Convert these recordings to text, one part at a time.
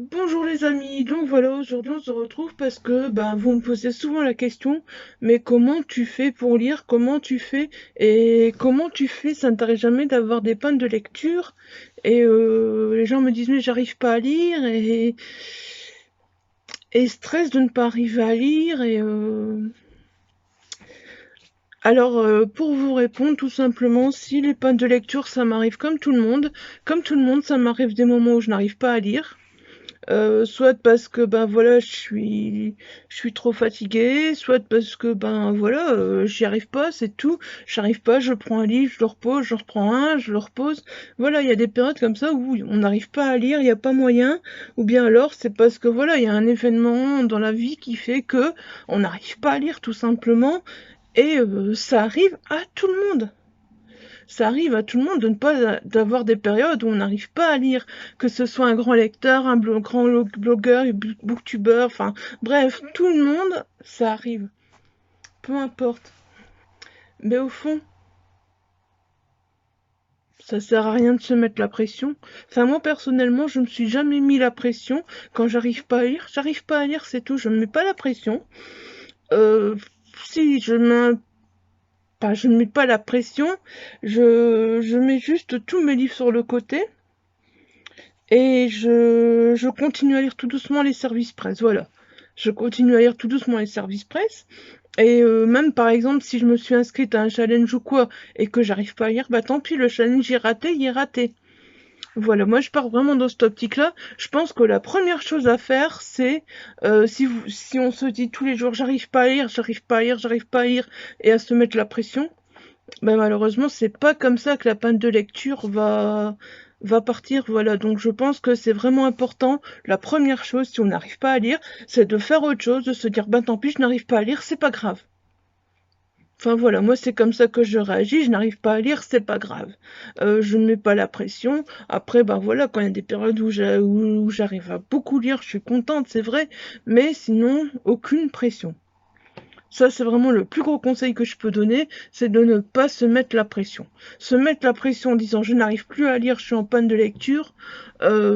Bonjour les amis, donc voilà, aujourd'hui on se retrouve parce que vous me posez souvent la question, mais comment tu fais pour lire, comment tu fais, et comment tu fais, ça ne t'arrive jamais d'avoir des pannes de lecture, et les gens me disent mais j'arrive pas à lire, et stress de ne pas arriver à lire, pour vous répondre tout simplement, si les pannes de lecture ça m'arrive comme tout le monde ça m'arrive des moments où je n'arrive pas à lire. Soit parce que je suis trop fatiguée, soit parce que j'y arrive pas, c'est tout. J'arrive pas, je prends un livre, je le repose, je reprends un, je le repose. Voilà, il y a des périodes comme ça où on n'arrive pas à lire, il n'y a pas moyen, ou bien alors c'est parce que voilà, il y a un événement dans la vie qui fait que on n'arrive pas à lire tout simplement, et ça arrive à tout le monde. Ça arrive à tout le monde de ne pas d'avoir des périodes où on n'arrive pas à lire, que ce soit un grand lecteur, grand blogueur, booktubeur, enfin bref, tout le monde, ça arrive, peu importe. Mais au fond, ça sert à rien de se mettre la pression. Enfin moi personnellement, je me suis jamais mis la pression quand j'arrive pas à lire. J'arrive pas à lire, c'est tout. Je me mets pas la pression. Euh, si je mets pas, je me mets pas la pression, je mets juste tous mes livres sur le côté. Et je continue à lire tout doucement les services presse, voilà. Je continue à lire tout doucement les services presse. Et même par exemple, si je me suis inscrite à un challenge ou quoi, et que j'arrive pas à lire, bah tant pis, le challenge est raté, il est raté. Voilà, moi je pars vraiment dans cette optique-là. Je pense que la première chose à faire, c'est si on se dit tous les jours j'arrive pas à lire, j'arrive pas à lire, j'arrive pas à lire, et à se mettre la pression, bah malheureusement, c'est pas comme ça que la panne de lecture va partir. Voilà, donc je pense que c'est vraiment important. La première chose, si on n'arrive pas à lire, c'est de faire autre chose, de se dire, ben tant pis, je n'arrive pas à lire, c'est pas grave. Enfin voilà, moi c'est comme ça que je réagis, je n'arrive pas à lire, c'est pas grave. Je ne mets pas la pression. Après, ben voilà, quand il y a des périodes où j'arrive à beaucoup lire, je suis contente, c'est vrai, mais sinon, aucune pression. Ça, c'est vraiment le plus gros conseil que je peux donner, c'est de ne pas se mettre la pression. Se mettre la pression en disant je n'arrive plus à lire, je suis en panne de lecture,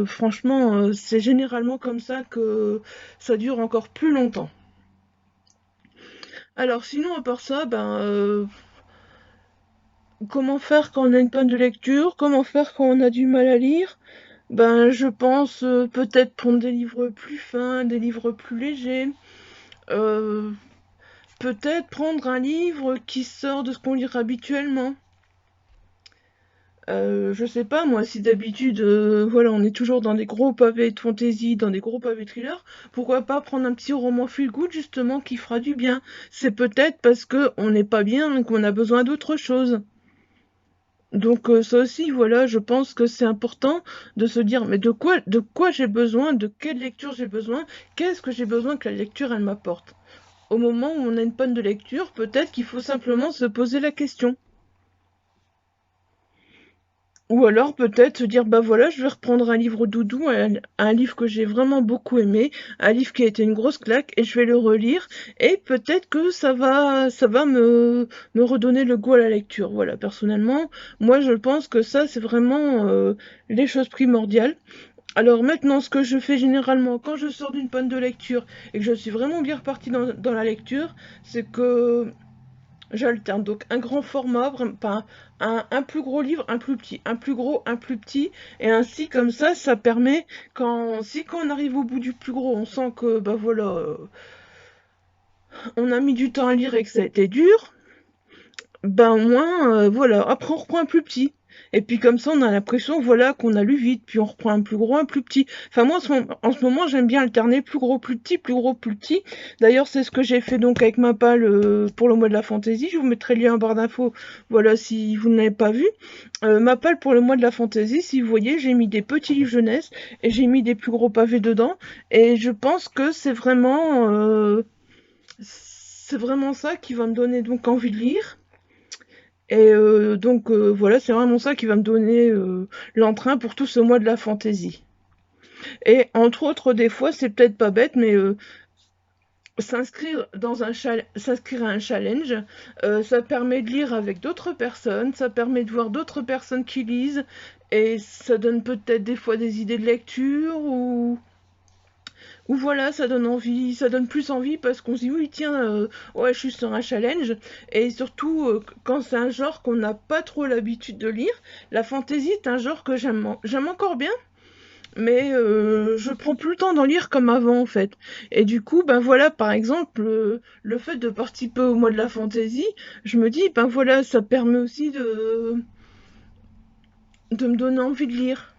franchement, c'est généralement comme ça que ça dure encore plus longtemps. Alors sinon, à part ça, comment faire quand on a une panne de lecture? Comment faire quand on a du mal à lire? Ben, je pense peut-être prendre des livres plus fins, des livres plus légers. Euh, Peut-être prendre un livre qui sort de ce qu'on lit habituellement. Je sais pas moi, si d'habitude, voilà, on est toujours dans des gros pavés de fantasy, dans des gros pavés thrillers, pourquoi pas prendre un petit roman feel good justement qui fera du bien. C'est peut-être parce que on n'est pas bien et qu'on a besoin d'autre chose. Donc ça aussi, voilà, je pense que c'est important de se dire mais de quoi j'ai besoin, de quelle lecture j'ai besoin, qu'est-ce que j'ai besoin que la lecture elle m'apporte. Au moment où on a une panne de lecture, peut-être qu'il faut simplement se poser la question. Ou alors peut-être se dire bah voilà, je vais reprendre un livre doudou, un livre que j'ai vraiment beaucoup aimé, un livre qui a été une grosse claque et je vais le relire et peut-être que ça va me redonner le goût à la lecture. Voilà, personnellement, moi je pense que ça c'est vraiment les choses primordiales. Alors maintenant, ce que je fais généralement quand je sors d'une panne de lecture et que je suis vraiment bien repartie dans la lecture, c'est que j'alterne donc un grand format, pas un plus gros livre, un plus petit, un plus gros, un plus petit, et ainsi comme ça permet quand on arrive au bout du plus gros, on sent que bah voilà, on a mis du temps à lire et que ça a été dur, ben au moins voilà, après on reprend un plus petit. Et puis comme ça on a l'impression voilà qu'on a lu vite, puis on reprend un plus gros, un plus petit. Enfin moi en ce moment j'aime bien alterner plus gros, plus petit, plus gros, plus petit. D'ailleurs c'est ce que j'ai fait donc avec ma palle pour le mois de la fantaisie. Je vous mettrai le lien en barre d'infos, voilà si vous n'avez pas vu. Ma palle pour le mois de la fantaisie, si vous voyez, j'ai mis des petits livres jeunesse et j'ai mis des plus gros pavés dedans. Et je pense que c'est vraiment ça qui va me donner donc envie de lire. Et donc voilà, c'est vraiment ça qui va me donner l'entrain pour tout ce mois de la fantaisie. Et entre autres, des fois, c'est peut-être pas bête, mais s'inscrire à un challenge, ça permet de lire avec d'autres personnes, ça permet de voir d'autres personnes qui lisent, et ça donne peut-être des fois des idées de lecture, Ou voilà, ça donne envie, ça donne plus envie parce qu'on se dit oui tiens, ouais je suis sur un challenge. Et surtout quand c'est un genre qu'on n'a pas trop l'habitude de lire, la fantasy est un genre que j'aime encore bien, mais je prends plus le temps d'en lire comme avant en fait. Et du coup, ben voilà, par exemple, le fait de participer au mois de la fantasy, je me dis, ben voilà, ça permet aussi de me donner envie de lire.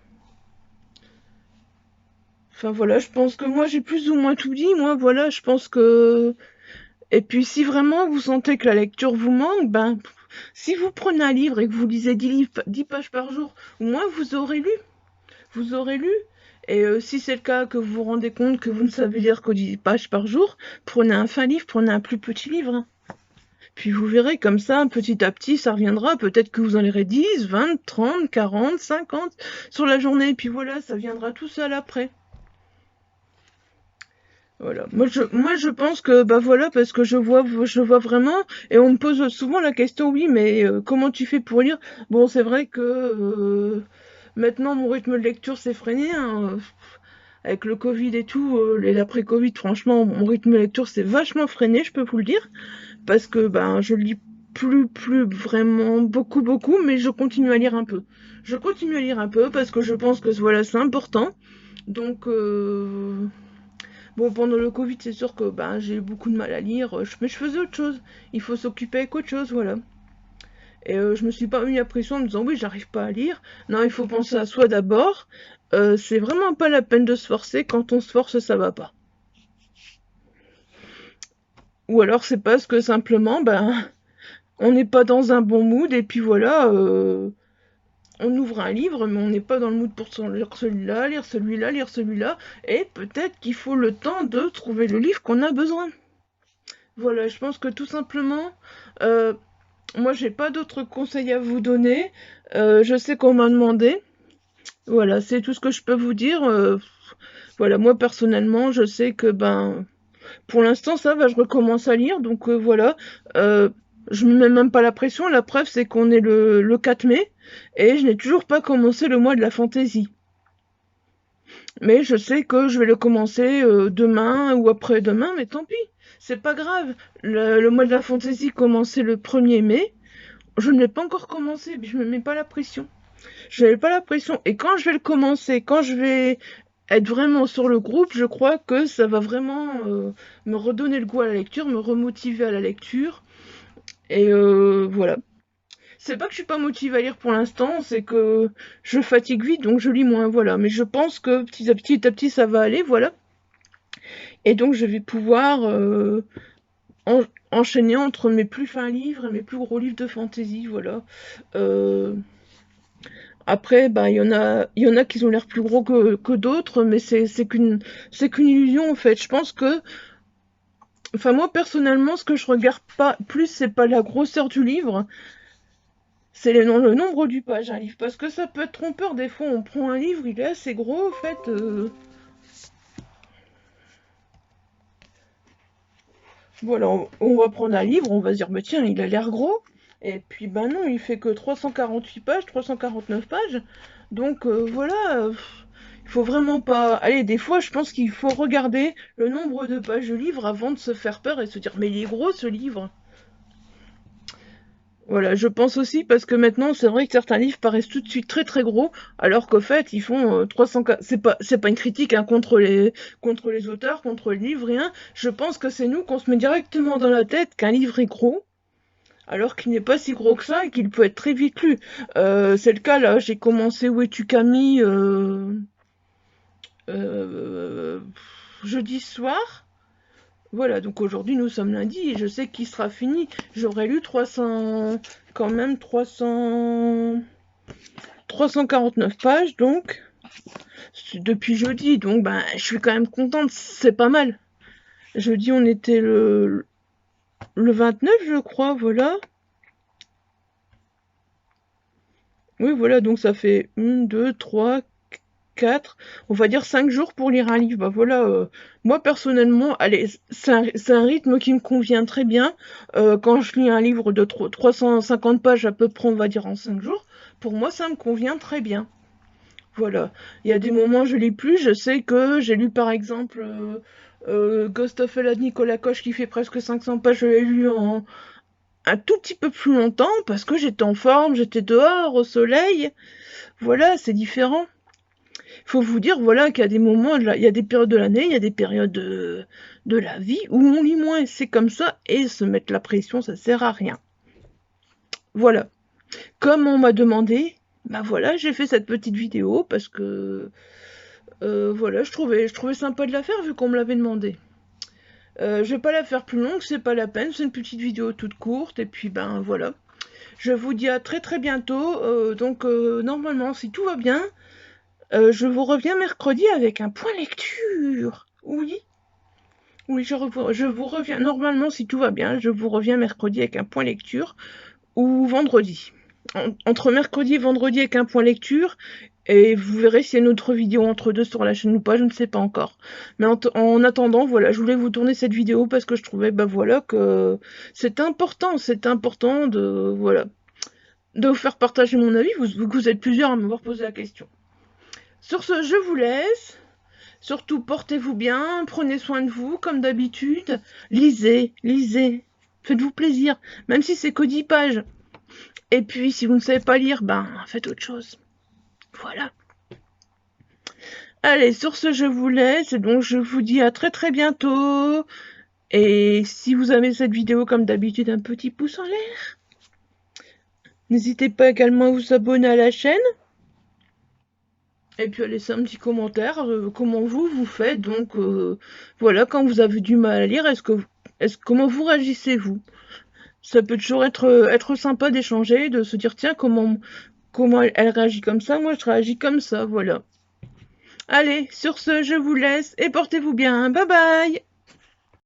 Enfin voilà, je pense que moi j'ai plus ou moins tout dit, moi voilà, je pense que... Et puis si vraiment vous sentez que la lecture vous manque, ben si vous prenez un livre et que vous lisez 10 pages par jour, au moins vous aurez lu. Vous aurez lu. Et si c'est le cas que vous vous rendez compte que vous ne savez lire que 10 pages par jour, prenez un fin livre, prenez un plus petit livre, hein. Puis vous verrez comme ça, petit à petit, ça reviendra. Peut-être que vous en lirez 10, 20, 30, 40, 50 sur la journée. Et puis voilà, ça viendra tout seul après. Voilà. Moi je pense que bah voilà parce que je vois vraiment et on me pose souvent la question oui mais comment tu fais pour lire? Bon c'est vrai que maintenant mon rythme de lecture s'est freiné hein, avec le Covid et tout et l'après-Covid franchement mon rythme de lecture s'est vachement freiné je peux vous le dire parce que ben je lis plus vraiment beaucoup mais je continue à lire un peu. Je continue à lire un peu parce que je pense que voilà c'est important donc bon, pendant le Covid, c'est sûr que ben, j'ai eu beaucoup de mal à lire, mais je faisais autre chose. Il faut s'occuper avec autre chose, voilà. Et je me suis pas mis la pression en me disant oui, j'arrive pas à lire. Non, il faut penser à soi d'abord. C'est vraiment pas la peine de se forcer. Quand on se force, ça va pas. Ou alors c'est parce que simplement, ben, on n'est pas dans un bon mood et puis voilà, on ouvre un livre, mais on n'est pas dans le mood pour lire celui-là, lire celui-là, lire celui-là. Et peut-être qu'il faut le temps de trouver le livre qu'on a besoin. Voilà, je pense que tout simplement, euh, moi j'ai pas d'autres conseils à vous donner. Je sais qu'on m'a demandé. Voilà, c'est tout ce que je peux vous dire. Voilà, moi personnellement, je sais que ben pour l'instant ça va, je recommence à lire, donc voilà. Euh, je me mets même pas la pression. La preuve c'est qu'on est le 4 mai et je n'ai toujours pas commencé le mois de la fantaisie. Mais je sais que je vais le commencer demain ou après-demain, mais tant pis, c'est pas grave. Le mois de la fantaisie commençait le 1er mai. Je ne l'ai pas encore commencé, mais je me mets pas la pression. Je mets pas la pression. Et quand je vais le commencer, quand je vais être vraiment sur le groupe, je crois que ça va vraiment me redonner le goût à la lecture, me remotiver à la lecture. Et voilà. C'est pas que je suis pas motivée à lire pour l'instant, c'est que je fatigue vite, donc je lis moins, voilà. Mais je pense que petit à petit, ça va aller, voilà. Et donc je vais pouvoir enchaîner entre mes plus fins livres et mes plus gros livres de fantasy, voilà. Euh, Après, bah, il y en a qui ont l'air plus gros que d'autres, mais c'est qu'une illusion en fait. Je pense que, enfin moi personnellement, ce que je regarde pas plus, c'est pas la grosseur du livre, c'est le nombre du page un livre, parce que ça peut être trompeur. Des fois, on prend un livre, il est assez gros en fait. Voilà, on va prendre un livre, on va se dire, mais tiens, il a l'air gros. Et puis, ben non, il fait que 348 pages, 349 pages. Donc, voilà, il faut vraiment pas... Allez, des fois, je pense qu'il faut regarder le nombre de pages du livre avant de se faire peur et se dire, mais il est gros ce livre. Voilà, je pense aussi parce que maintenant, c'est vrai que certains livres paraissent tout de suite très très gros, alors qu'au fait, ils font 300... C'est pas une critique hein, contre les auteurs, contre les livres, rien. Je pense que c'est nous qu'on se met directement dans la tête qu'un livre est gros, alors qu'il n'est pas si gros que ça et qu'il peut être très vite lu. C'est le cas là, j'ai commencé Où es-tu Camille euh, jeudi soir. Voilà, donc aujourd'hui nous sommes lundi et je sais qu'il sera fini. J'aurais lu 300, quand même 349 pages donc depuis jeudi. Donc ben je suis quand même contente, c'est pas mal. Jeudi on était le 29 je crois, voilà. Oui voilà, donc ça fait 1, 2, 3, 4, on va dire 5 jours pour lire un livre. Bah voilà, moi personnellement, allez, c'est un rythme qui me convient très bien. Quand je lis un livre de 350 pages à peu près, on va dire en 5 jours, pour moi ça me convient très bien. Voilà. Il y a des moments je lis plus. Je sais que j'ai lu par exemple Ghost of Ella de Nicolas Coche qui fait presque 500 pages. Je l'ai lu en un tout petit peu plus longtemps parce que j'étais en forme, j'étais dehors au soleil. Voilà, c'est différent. Il faut vous dire voilà qu'il y a des moments, il y a des périodes de l'année, il y a des périodes de la vie où on lit moins. C'est comme ça et se mettre la pression, ça sert à rien. Voilà. Comme on m'a demandé, bah voilà, j'ai fait cette petite vidéo parce que voilà, je trouvais sympa de la faire vu qu'on me l'avait demandé. Je vais pas la faire plus longue, c'est pas la peine, c'est une petite vidéo toute courte et puis ben voilà. Je vous dis à très très bientôt. Normalement, si tout va bien, je vous reviens mercredi avec un point lecture. Oui, oui, je vous reviens. Normalement, si tout va bien, je vous reviens mercredi avec un point lecture ou vendredi. Entre mercredi et vendredi avec un point lecture. Et vous verrez s'il y a une autre vidéo entre deux sur la chaîne ou pas, je ne sais pas encore. Mais en attendant, voilà, je voulais vous tourner cette vidéo parce que je trouvais, bah voilà, que c'est important de, voilà, de vous faire partager mon avis. Vous êtes plusieurs à m'avoir posé la question. Sur ce, je vous laisse. Surtout, portez-vous bien, prenez soin de vous, comme d'habitude. Lisez, lisez. Faites-vous plaisir, même si c'est que 10 pages. Et puis, si vous ne savez pas lire, ben, faites autre chose. Voilà. Allez, sur ce, je vous laisse. Et donc, je vous dis à très très bientôt. Et si vous aimez cette vidéo, comme d'habitude, un petit pouce en l'air. N'hésitez pas également à vous abonner à la chaîne. Et puis à laisser un petit commentaire, comment vous faites. Donc voilà, quand vous avez du mal à lire, comment vous réagissez-vous? Ça peut toujours être sympa d'échanger, de se dire tiens comment elle réagit comme ça, moi je réagis comme ça, voilà. Allez, sur ce, je vous laisse et portez-vous bien. Bye bye!